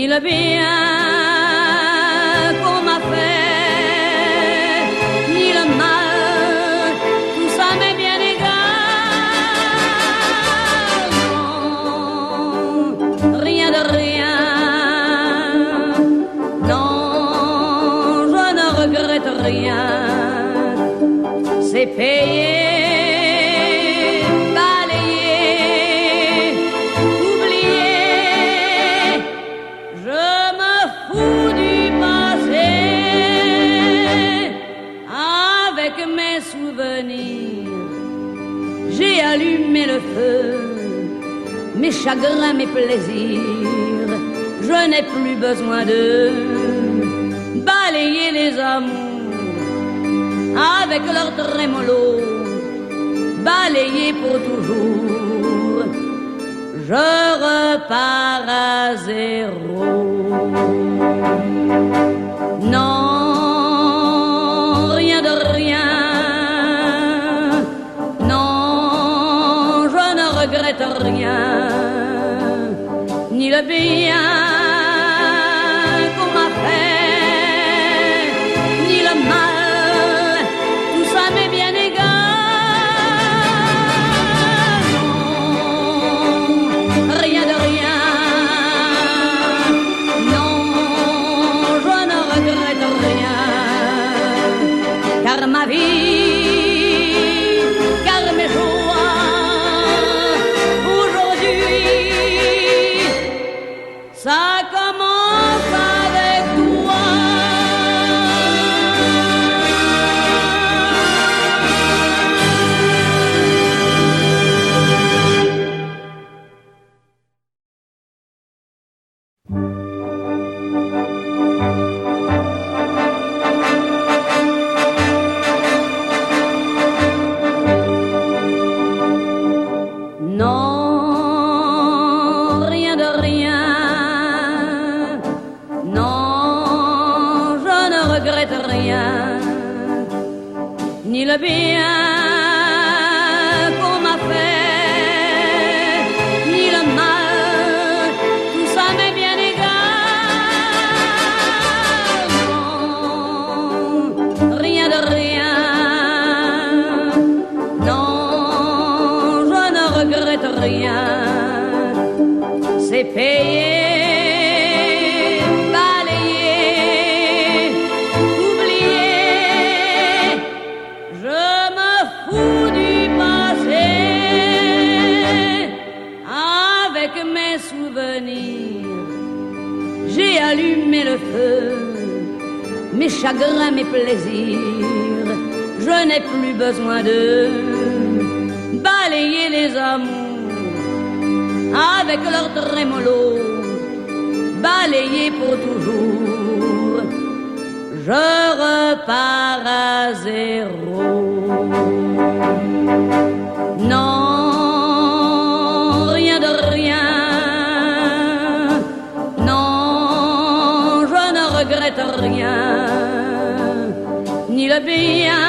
ni le bien qu'on m'a fait, ni le mal, tout ça m'est bien égal. Non, rien de rien, non, je ne regrette rien, c'est payé. J'ai allumé le feu, mes chagrins, mes plaisirs, je n'ai plus besoin de balayer les amours avec leur trémolo, balayer pour toujours, je repars à zéro. Non, rien de rien, rien, ni le bien qu'on m'a fait, ni le mal, tout ça m'est bien égal. Non, rien de rien, non, je ne regrette rien, car ma vie, car mes jours, ça commence avec toi. Non, rien de rien. Rien, ni le bien qu'on m'a fait, ni le mal, tout ça m'est bien égal. Non, rien de rien, non, je ne regrette rien, c'est payé. J'ai allumé le feu, mes chagrins, mes plaisirs, je n'ai plus besoin de balayer les amours avec leur trémolo, balayer pour toujours, je repars à zéro. Non, rien de rien, regrette rien, ni le bien